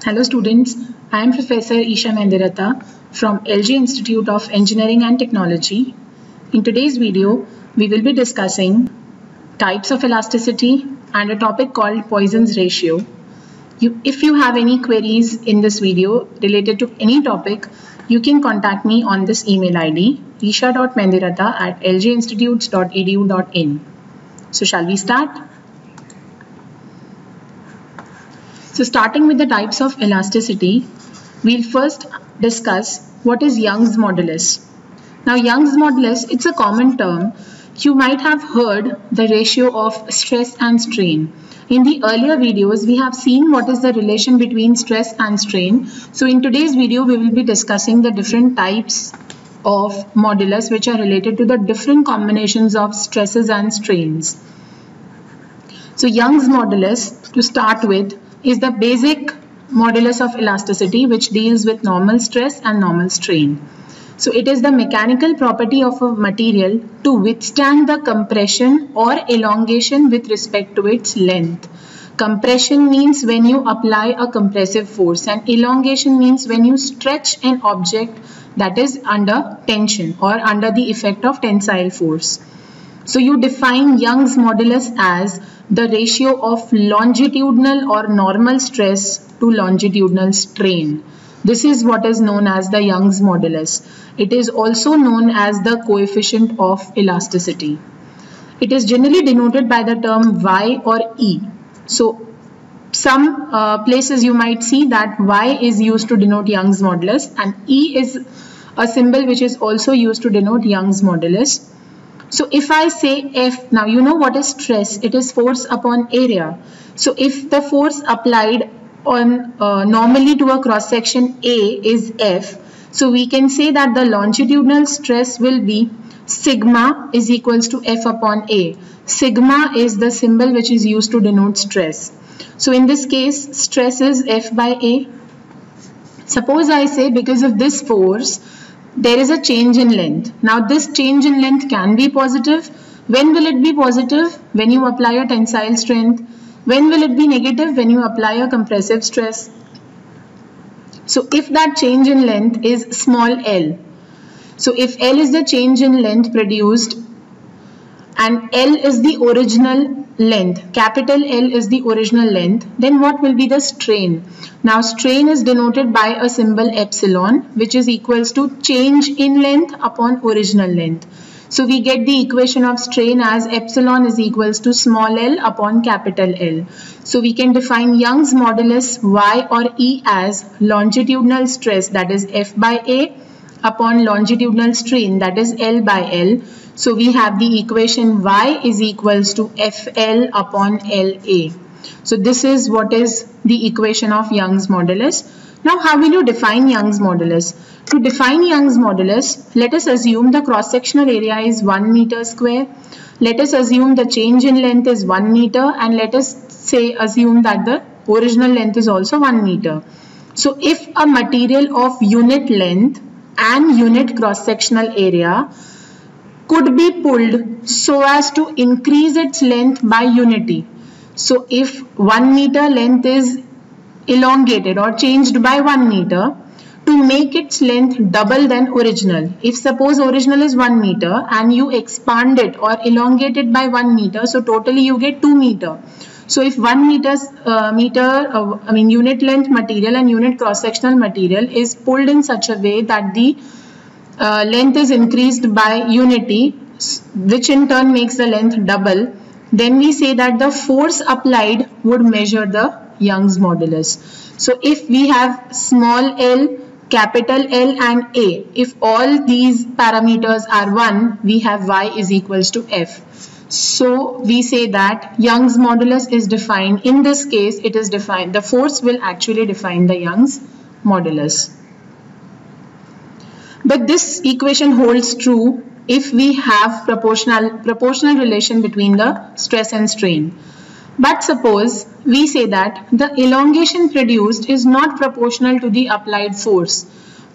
Hello students, I am Professor Isha Mendiratha from LG Institute of Engineering and Technology. In today's video, we will be discussing types of elasticity and a topic called Poisson's ratio. If you have any queries in this video related to any topic, you can contact me on this email ID isha.mendiratha@lginstitutes.edu.in. So shall we start? So starting with the types of elasticity, we'll first discuss what is Young's modulus. Now Young's modulus, it's a common term. You might have heard the ratio of stress and strain. In the earlier videos, we have seen what is the relation between stress and strain. So in today's video, we will be discussing the different types of modulus which are related to the different combinations of stresses and strains. So Young's modulus, to start with, is the basic modulus of elasticity which deals with normal stress and normal strain. So it is the mechanical property of a material to withstand the compression or elongation with respect to its length. Compression means when you apply a compressive force, and elongation means when you stretch an object that is under tension or under the effect of tensile force. So you define Young's modulus as the ratio of longitudinal or normal stress to longitudinal strain. This is what is known as the Young's modulus. It is also known as the coefficient of elasticity. It is generally denoted by the term Y or E. So some places you might see that Y is used to denote Young's modulus and E is a symbol which is also used to denote Young's modulus. So if I say F, now you know what is stress, it is force upon area. So if the force applied on normally to a cross section A is F, so we can say that the longitudinal stress will be sigma is equals to F upon A. Sigma is the symbol which is used to denote stress. So in this case, stress is F by A. Suppose I say because of this force, there is a change in length. Now this change in length can be positive. When will it be positive? When you apply a tensile strength. When will it be negative? When you apply a compressive stress. So if that change in length is small l. So if L is the change in length produced and L is the original length, capital L is the original length, then what will be the strain? Now strain is denoted by a symbol epsilon, which is equals to change in length upon original length. So we get the equation of strain as epsilon is equals to small l upon capital L. So we can define Young's modulus Y or E as longitudinal stress, that is F by A, upon longitudinal strain, that is L by L. So we have the equation Y is equals to FL upon LA. So this is what is the equation of Young's modulus. Now how will you define Young's modulus? To define Young's modulus, let us assume the cross-sectional area is 1 meter square. Let us assume the change in length is 1 meter, and let us assume that the original length is also 1 meter. So if a material of unit length and unit cross-sectional area could be pulled so as to increase its length by unity. So if 1 meter length is elongated or changed by 1 meter, to make its length double than original. If suppose original is 1 meter and you expand it or elongate it by 1 meter, so totally you get 2 meter. So if 1 unit length material and unit cross-sectional material is pulled in such a way that the length is increased by unity, which in turn makes the length double, then we say that the force applied would measure the Young's modulus. So if we have small l, capital L and A, if all these parameters are 1, we have Y is equals to F. So we say that Young's modulus is defined, in this case it is defined, the force will actually define the Young's modulus. But this equation holds true if we have proportional relation between the stress and strain. But suppose we say that the elongation produced is not proportional to the applied force.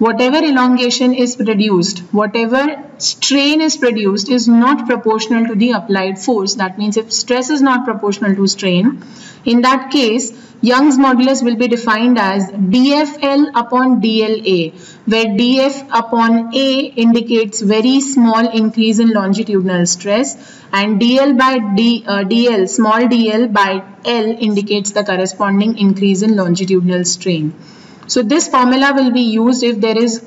whatever elongation is produced, whatever strain is produced is not proportional to the applied force. That means if stress is not proportional to strain, in that case, Young's modulus will be defined as dFL upon dLA, where dF upon A indicates very small increase in longitudinal stress, and dl by dl, small dl by L indicates the corresponding increase in longitudinal strain. So this formula will be used if there is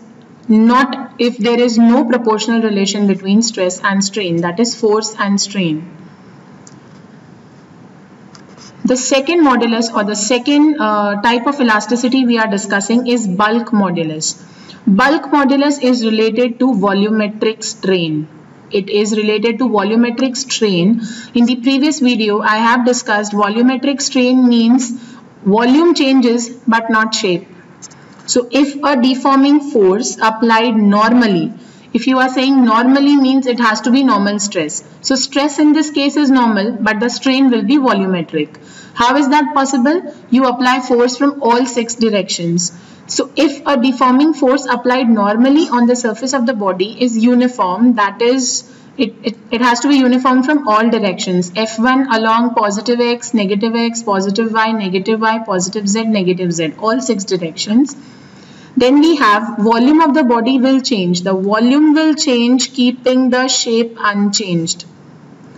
no proportional relation between stress and strain, that is force and strain. The second modulus, or the second type of elasticity we are discussing, is bulk modulus. Bulk modulus is related to volumetric strain. It is related to volumetric strain. In the previous video, I have discussed volumetric strain means volume changes but not shape. So if a deforming force applied normally, if you are saying normally means it has to be normal stress. So stress in this case is normal, but the strain will be volumetric. How is that possible? You apply force from all 6 directions. So if a deforming force applied normally on the surface of the body is uniform, that is, it has to be uniform from all directions. F1 along positive x, positive y, positive z, all 6 directions. Then we have volume of the body will change. The volume will change keeping the shape unchanged.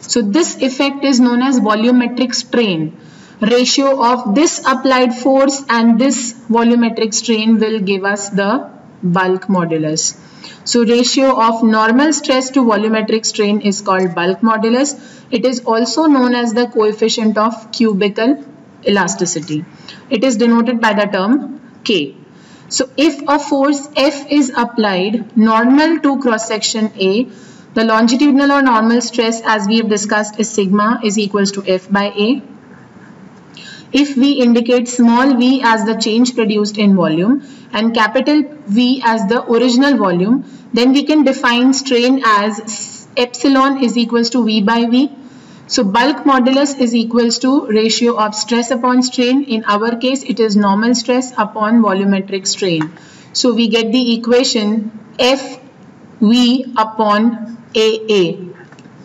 So this effect is known as volumetric strain. Ratio of this applied force and this volumetric strain will give us the bulk modulus. So ratio of normal stress to volumetric strain is called bulk modulus. It is also known as the coefficient of cubical elasticity. It is denoted by the term K. So if a force F is applied normal to cross section A, the longitudinal or normal stress, as we have discussed, is sigma is equals to F by A. If we indicate small v as the change produced in volume and capital V as the original volume, then we can define strain as epsilon is equals to V by V. So bulk modulus is equals to ratio of stress upon strain. In our case, it is normal stress upon volumetric strain. So we get the equation FV upon AA.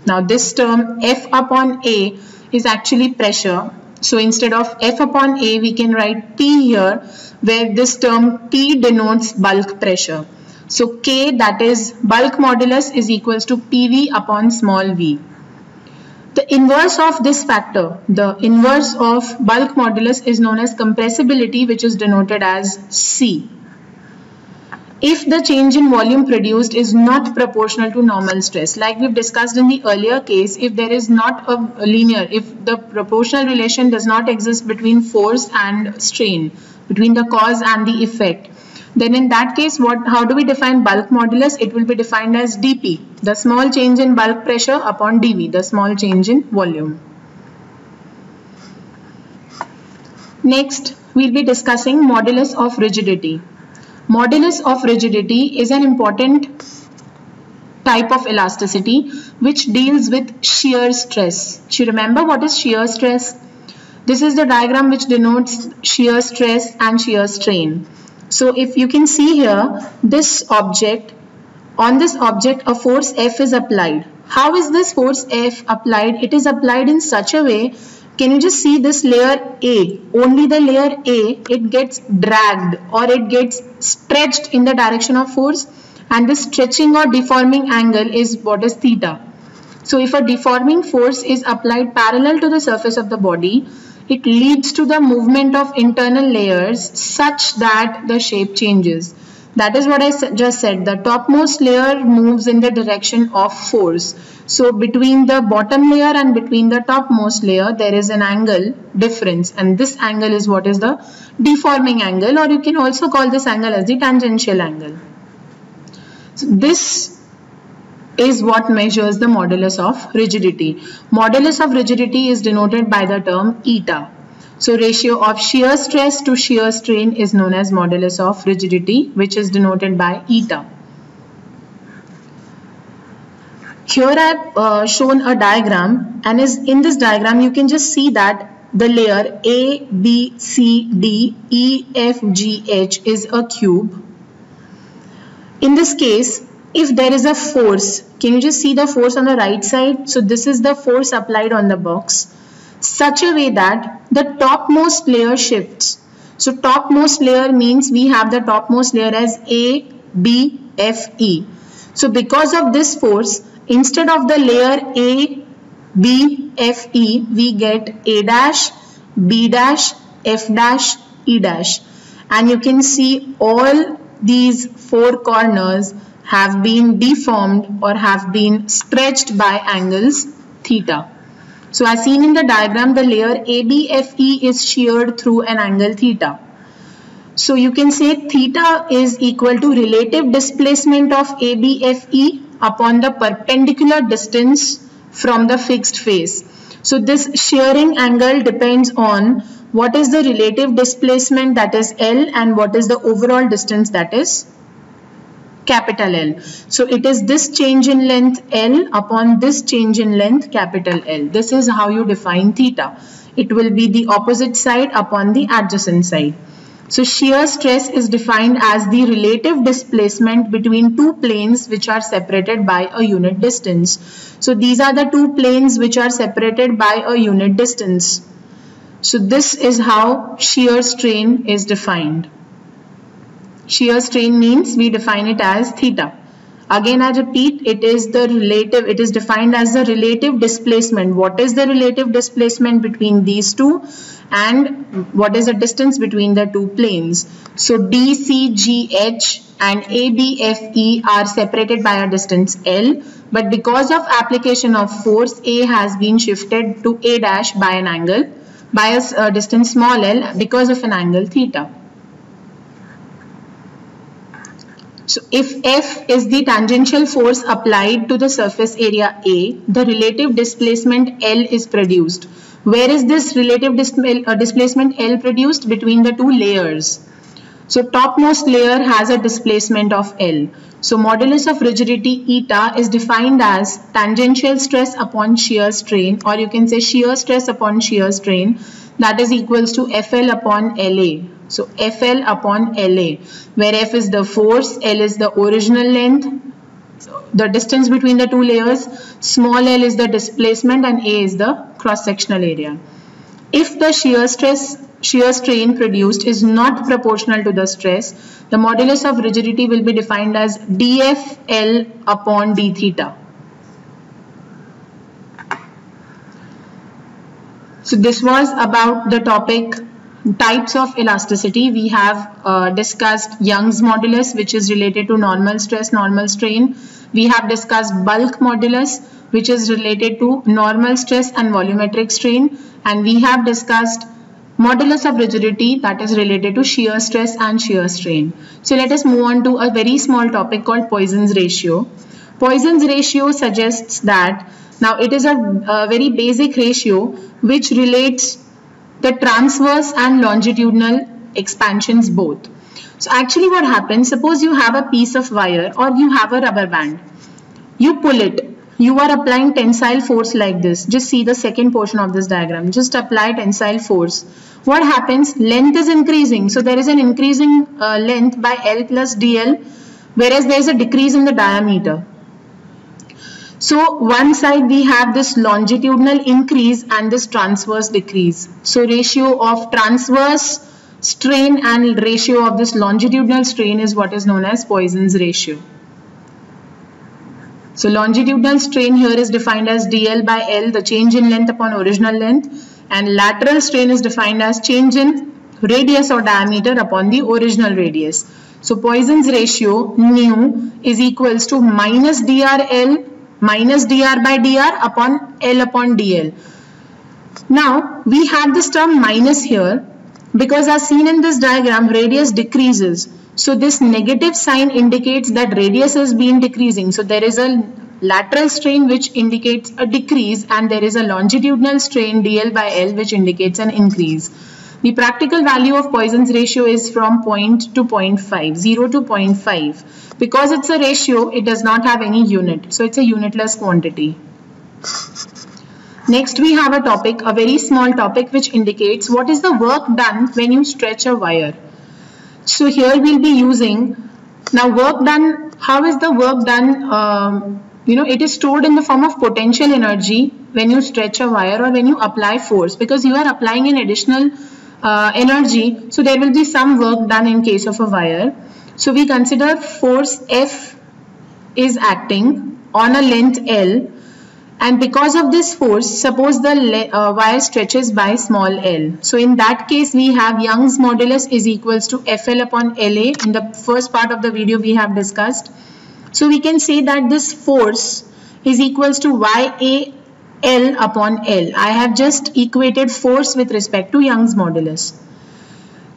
Now this term F upon A is actually pressure. So instead of F upon A, we can write P here, where this term P denotes bulk pressure. So K, that is bulk modulus, is equals to PV upon small v. The inverse of this factor, the inverse of bulk modulus, is known as compressibility, which is denoted as C. If the change in volume produced is not proportional to normal stress, like we've discussed in the earlier case, if there is not a linear, if the proportional relation does not exist between force and strain, between the cause and the effect, then in that case, how do we define bulk modulus? It will be defined as dP, the small change in bulk pressure, upon dV, the small change in volume. Next, we'll be discussing modulus of rigidity. Modulus of rigidity is an important type of elasticity which deals with shear stress. Do you remember what is shear stress? This is the diagram which denotes shear stress and shear strain. So if you can see here, this object, on this object a force F is applied. How is this force F applied? It is applied in such a way, can you just see this layer A, only the layer A, it gets dragged or it gets stretched in the direction of force, and this stretching or deforming angle is what is theta. So if a deforming force is applied parallel to the surface of the body, it leads to the movement of internal layers such that the shape changes. That is what I just said. The topmost layer moves in the direction of force. So between the bottom layer and between the topmost layer, there is an angle difference, and this angle is what is the deforming angle, or you can also call this angle as the tangential angle. So this is what measures the modulus of rigidity. Modulus of rigidity is denoted by the term eta. So ratio of shear stress to shear strain is known as modulus of rigidity, which is denoted by eta. Here I have shown a diagram, and in this diagram you can just see that the layer A, B, C, D, E, F, G, H is a cube, In this case, if there is a force, can you just see the force on the right side? So this is the force applied on the box, such a way that the topmost layer shifts. So topmost layer means we have the topmost layer as A, B, F, E. So because of this force, instead of the layer A, B, F, E, we get A dash, B dash, F dash, E dash. And you can see all these four corners have been deformed or have been stretched by angles theta. So as seen in the diagram, the layer ABFE is sheared through an angle theta. So you can say theta is equal to relative displacement of ABFE upon the perpendicular distance from the fixed face. So this shearing angle depends on what is the relative displacement, that is L, and what is the overall distance, that is capital L. So it is this change in length L upon this change in length capital L. This is how you define theta. It will be the opposite side upon the adjacent side. So shear stress is defined as the relative displacement between two planes which are separated by a unit distance. So these are the two planes which are separated by a unit distance. So this is how shear strain is defined. Shear strain means we define it as theta. Again, I repeat, it is defined as the relative displacement. What is the relative displacement between these two, and what is the distance between the two planes? So DCGH and ABFE are separated by a distance L, but because of application of force, A has been shifted to A dash by an angle, by a distance small l because of an angle theta. So if F is the tangential force applied to the surface area A, the relative displacement L is produced. Where is this relative displacement L produced? Between the two layers. So topmost layer has a displacement of L. So modulus of rigidity eta is defined as tangential stress upon shear strain, or you can say shear stress upon shear strain, that is equals to FL upon LA. So FL upon LA, where F is the force, L is the original length, the distance between the two layers, small l is the displacement, and A is the cross-sectional area. If the shear strain produced is not proportional to the stress, the modulus of rigidity will be defined as dFL upon d theta. So this was about the topic types of elasticity. We have discussed Young's modulus, which is related to normal stress, normal strain. We have discussed bulk modulus, which is related to normal stress and volumetric strain. And we have discussed modulus of rigidity, that is related to shear stress and shear strain. So let us move on to a very small topic called Poisson's ratio. Poisson's ratio suggests that, now it is a very basic ratio which relates the transverse and longitudinal expansions both. So actually what happens, suppose you have a piece of wire or you have a rubber band. You pull it. You are applying tensile force like this. Just see the second portion of this diagram. Just apply tensile force. What happens? Length is increasing. So there is an increasing length by L plus DL, whereas there is a decrease in the diameter. So one side we have this longitudinal increase and this transverse decrease. So ratio of transverse strain and ratio of this longitudinal strain is what is known as Poisson's ratio. So longitudinal strain here is defined as dl by L, the change in length upon original length, and lateral strain is defined as change in radius or diameter upon the original radius. So Poisson's ratio nu is equals to minus drl minus dr by dr upon L upon dl. Now we have this term minus here because as seen in this diagram, radius decreases. So this negative sign indicates that radius has been decreasing. So there is a lateral strain which indicates a decrease, and there is a longitudinal strain dl by L which indicates an increase. The practical value of Poisson's ratio is from 0 to 0.5, 0 to 0.5. Because it's a ratio, it does not have any unit. So it's a unitless quantity. Next we have a topic, a very small topic, which indicates what is the work done when you stretch a wire. So here we'll be using, now work done how is the work done? It is stored in the form of potential energy when you stretch a wire or when you apply force, because you are applying an additional energy, so there will be some work done in case of a wire. So we consider force F is acting on a length L, and because of this force, suppose the wire stretches by small l. So in that case, we have Young's modulus is equals to FL upon LA. In the first part of the video we have discussed. So we can say that this force is equals to YAL upon L. I have just equated force with respect to Young's modulus.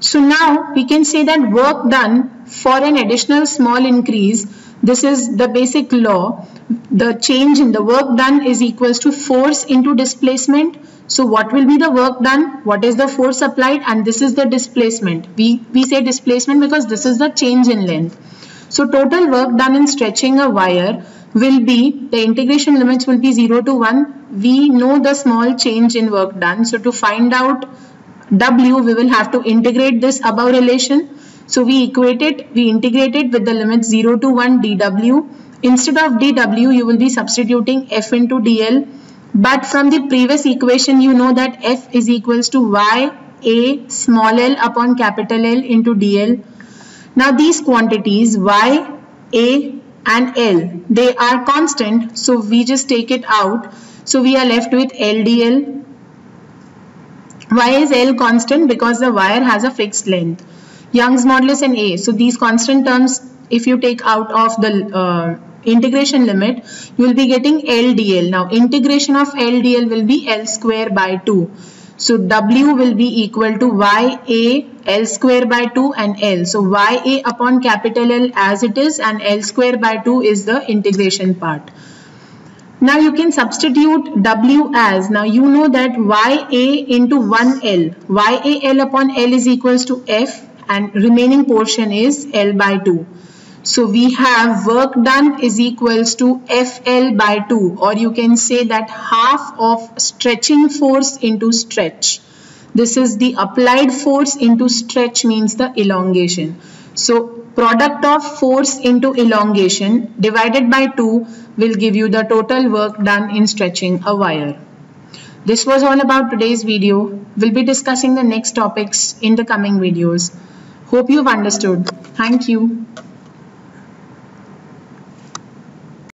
So now we can say that work done for an additional small increase, this is the basic law. The change in the work done is equals to force into displacement. So what will be the work done? What is the force applied? And this is the displacement. We say displacement because this is the change in length. So total work done in stretching a wire will be, the integration limits will be 0 to 1. We know the small change in work done. So to find out W, we will have to integrate this above relation. So we integrate it with the limits 0 to 1 dW. Instead of dW, you will be substituting F into dl. But from the previous equation, you know that F is equals to YA small l upon capital L into dl. Now these quantities Y, A and L, they are constant. So we just take it out. So we are left with L dl. Why is L constant? Because the wire has a fixed length. Young's modulus and A. So these constant terms, if you take out of the integration limit, you will be getting L dl. Now integration of L dl will be L square by 2. So W will be equal to YA L square by 2 and L. So YA upon capital L as it is, and L square by 2 is the integration part. Now you can substitute W as, now you know that YA into 1L. YAL upon L is equals to F, and remaining portion is L by 2. So we have work done is equals to FL by 2, or you can say that half of stretching force into stretch. This is the applied force into stretch, means the elongation. So product of force into elongation divided by 2 will give you the total work done in stretching a wire. This was all about today's video. We'll be discussing the next topics in the coming videos. Hope you've understood. Thank you.